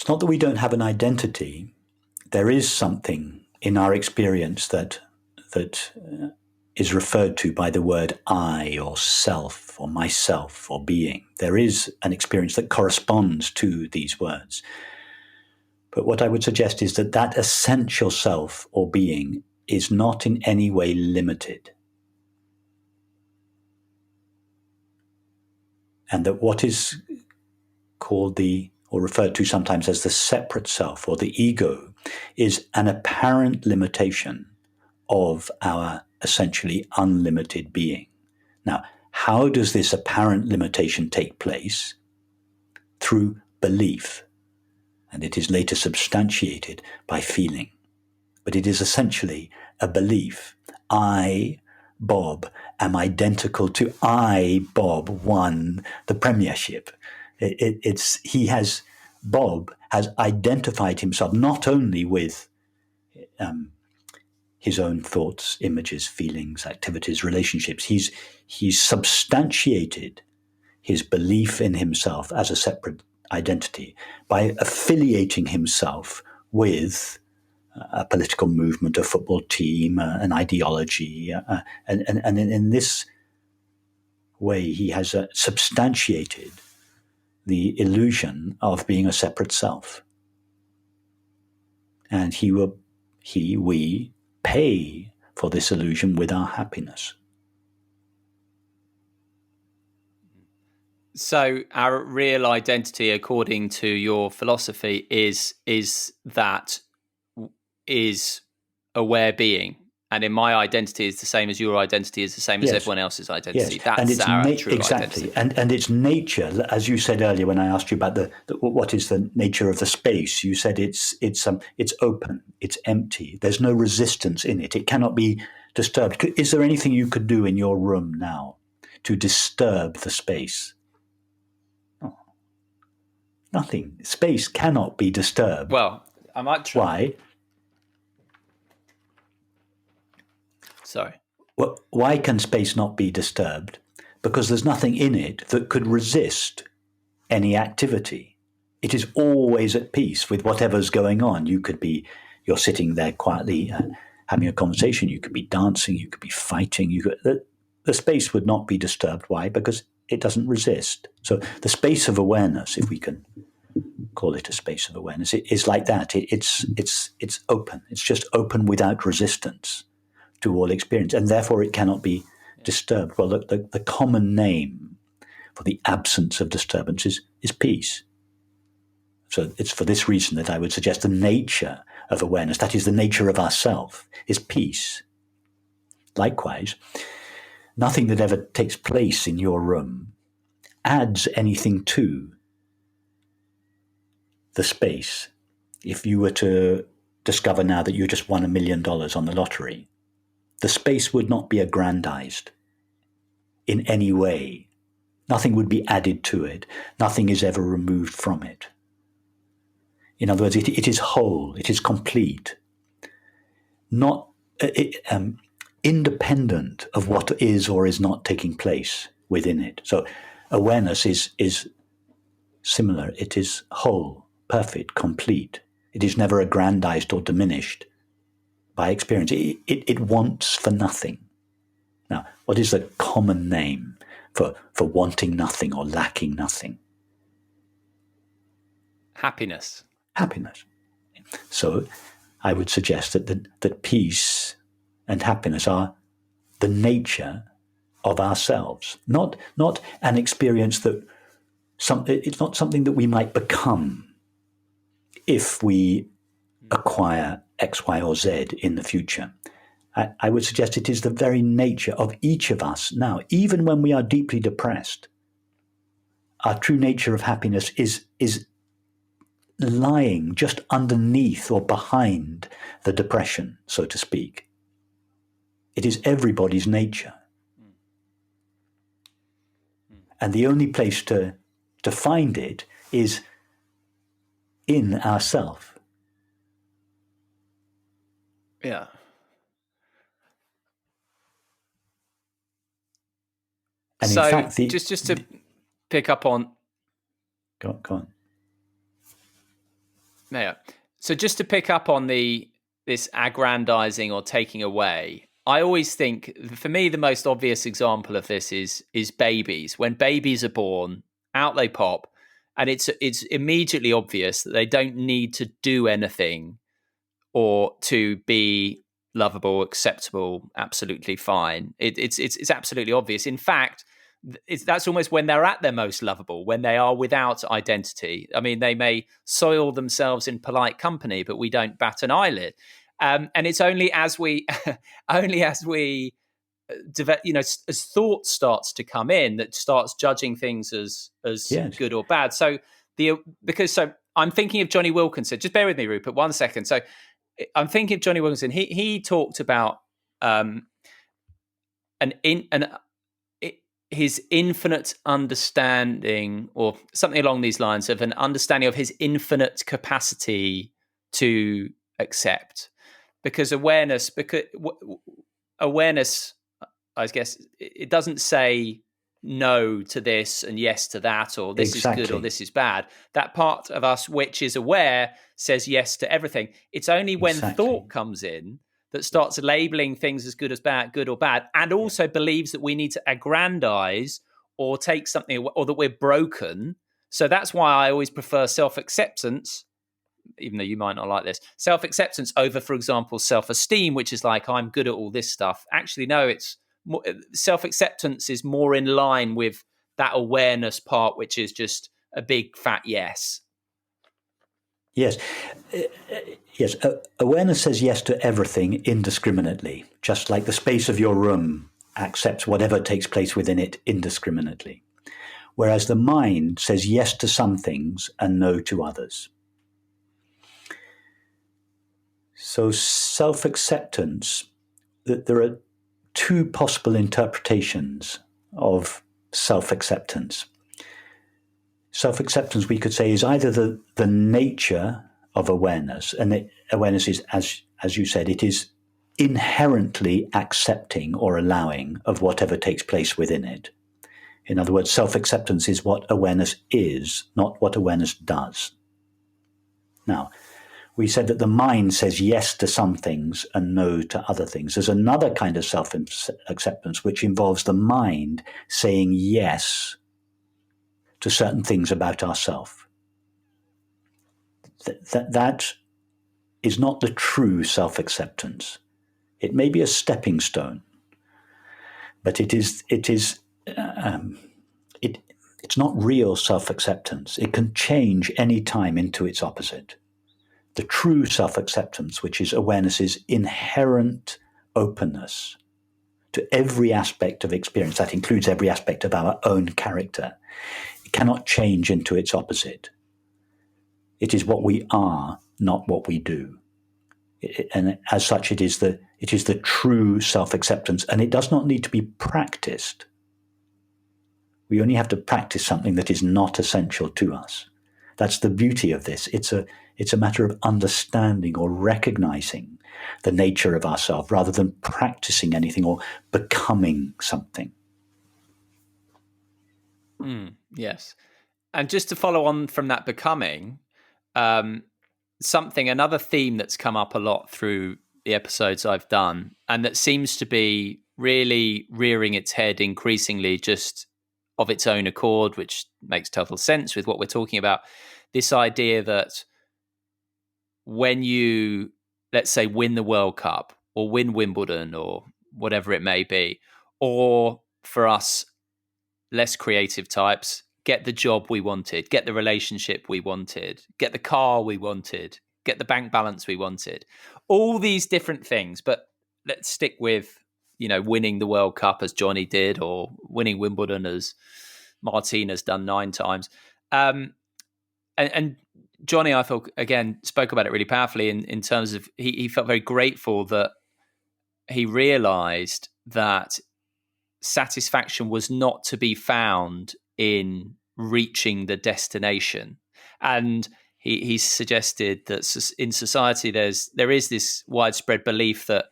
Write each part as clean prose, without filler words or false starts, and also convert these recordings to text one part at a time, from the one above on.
It's not that we don't have an identity. There is something in our experience that is referred to by the word I or self or myself or being. There is an experience that corresponds to these words. But what I would suggest is that that essential self or being is not in any way limited. And that what is called or referred to sometimes as the separate self or the ego is an apparent limitation of our essentially unlimited being. Now, how does this apparent limitation take place? Through belief. And it is later substantiated by feeling. But it is essentially a belief. I, Bob, am identical to I, Bob, won the premiership. Bob has identified himself not only with his own thoughts, images, feelings, activities, relationships. He's substantiated his belief in himself as a separate identity by affiliating himself with a political movement, a football team, an ideology, and in this way he has substantiated the illusion of being a separate self. And we pay for this illusion with our happiness. So our real identity, according to your philosophy, is aware being. And in my identity is the same as your identity is the same as everyone else's identity. Yes. That's and it's our true exactly. identity. And its nature, as you said earlier when I asked you about what is the nature of the space, you said it's open, it's empty. There's no resistance in it. It cannot be disturbed. Is there anything you could do in your room now to disturb the space? Oh, nothing. Space cannot be disturbed. Well, I might try. Why? Sorry. Well, why can space not be disturbed? Because there's nothing in it that could resist any activity. It is always at peace with whatever's going on. You're sitting there quietly having a conversation. You could be dancing. You could be fighting. The space would not be disturbed. Why? Because it doesn't resist. So the space of awareness, if we can call it a space of awareness, it is like that. It's open. It's just open without resistance to all experience, and therefore it cannot be disturbed. Well, the common name for the absence of disturbance is peace. So it's for this reason that I would suggest the nature of awareness, that is the nature of ourself, is peace. Likewise, nothing that ever takes place in your room adds anything to the space. If you were to discover now that you just won $1 million on the lottery, the space would not be aggrandized in any way. Nothing would be added to it. Nothing is ever removed from it. In other words, it is whole, it is complete, not independent of what is or is not taking place within it. So awareness is similar. It is whole, perfect, complete. It is never aggrandized or diminished by experience. It wants for nothing. Now, what is the common name for wanting nothing or lacking nothing? Happiness. Happiness. So I would suggest that peace and happiness are the nature of ourselves, not an experience it's not something that we might become if we acquire X, Y, or Z in the future. I would suggest it is the very nature of each of us now, even when we are deeply depressed. Our true nature of happiness is lying just underneath or behind the depression, so to speak. It is everybody's nature. And the only place to find it is in ourself. Yeah. And so in fact, just to pick up on... Go on. Yeah. So just to pick up on this aggrandizing or taking away, I always think, for me, the most obvious example of this is babies. When babies are born, out they pop, and it's immediately obvious that they don't need to do anything or to be lovable, acceptable, absolutely fine. It's absolutely obvious. In fact, that's almost when they're at their most lovable, when they are without identity. I mean, they may soil themselves in polite company, but we don't bat an eyelid. And it's only as we, only as we develop, as thought starts to come in, that starts judging things as Yes. good or bad. So I'm thinking of Johnny Wilkinson. Just bear with me, Rupert, 1 second. So I'm thinking of Johnny Wilkinson. He talked about his infinite understanding, or something along these lines, of an understanding of his infinite capacity to accept, because awareness, I guess, it doesn't say no to this and yes to that, or this Exactly. is good or this is bad. That part of us which is aware says yes to everything. It's only when thought comes in that starts labeling things as good or bad, and also believes that we need to aggrandize or take something, or that we're broken. So that's why I always prefer self-acceptance, even though you might not like this, self-acceptance over, for example, self-esteem, which is like, I'm good at all this stuff. Actually, no, it's more, self-acceptance is more in line with that awareness part, which is just a big fat yes. Yes. Yes. Awareness says yes to everything indiscriminately, just like the space of your room accepts whatever takes place within it indiscriminately. Whereas the mind says yes to some things and no to others. So self-acceptance, there are two possible interpretations of self-acceptance. Self-acceptance, we could say, is either the nature of awareness, and awareness is, as you said, it is inherently accepting or allowing of whatever takes place within it. In other words, self-acceptance is what awareness is, not what awareness does. Now, we said that the mind says yes to some things and no to other things. There's another kind of self-acceptance which involves the mind saying yes to certain things about ourselves. That is not the true self-acceptance. It may be a stepping stone, but it's not real self-acceptance. It can change any time into its opposite. The true self-acceptance, which is awareness's inherent openness to every aspect of experience, that includes every aspect of our own character, it cannot change into its opposite. It is what we are, not what we do. And as such, it is the true self-acceptance, and it does not need to be practiced. We only have to practice something that is not essential to us. That's the beauty of this. It's a matter of understanding or recognizing the nature of ourselves rather than practicing anything or becoming something. Yes. And just to follow on from that becoming, another theme that's come up a lot through the episodes I've done, and that seems to be really rearing its head increasingly just of its own accord, which makes total sense with what we're talking about. This idea that when you, let's say, win the World Cup or win Wimbledon or whatever it may be, or for us, less creative types, get the job we wanted, get the relationship we wanted, get the car we wanted, get the bank balance we wanted, all these different things. But let's stick with, winning the World Cup as Johnny did, or winning Wimbledon as Martine has done 9 times. And Johnny, I thought, again, spoke about it really powerfully in terms of he felt very grateful that he realized that satisfaction was not to be found in reaching the destination. And he suggested that in society there is this widespread belief that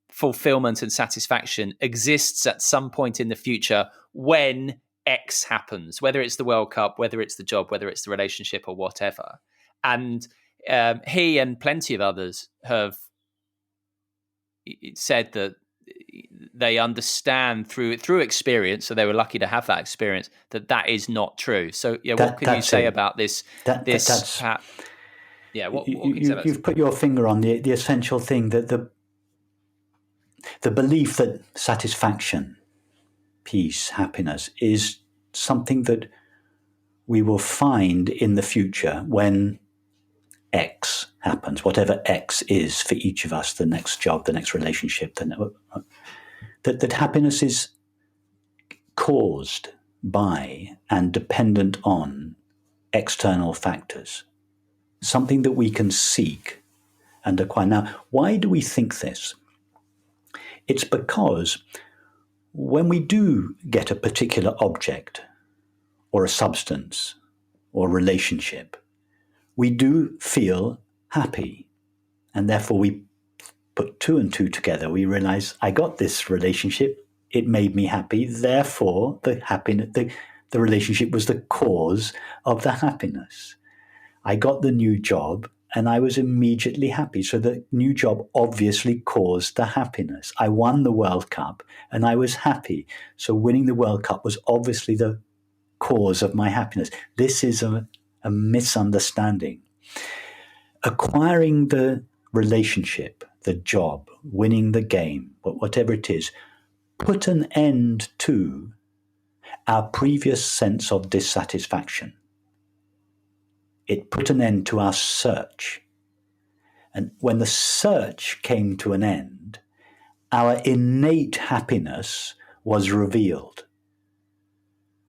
fulfillment and satisfaction exists at some point in the future when X happens, whether it's the World Cup, whether it's the job, whether it's the relationship or whatever. And He and plenty of others have said that they understand through experience, so they were lucky to have that experience, that is not true. So yeah, what can you say about this? That's yeah, what can you say about you've put your finger on the essential thing, that the belief that satisfaction, peace, happiness is something that we will find in the future when X happens, whatever X is for each of us, the next job, the next relationship, that happiness is caused by and dependent on external factors, something that we can seek and acquire. Now, why do we think this? It's because when we do get a particular object or a substance or relationship, we do feel happy. And therefore we put two and two together. We realize, I got this relationship, it made me happy, therefore the relationship was the cause of the happiness. I got the new job and I was immediately happy. So the new job obviously caused the happiness. I won the World Cup and I was happy. So winning the World Cup was obviously the cause of my happiness. This is a misunderstanding. Acquiring the relationship, the job, winning the game, whatever it is, put an end to our previous sense of dissatisfaction. It put an end to our search. And when the search came to an end, our innate happiness was revealed.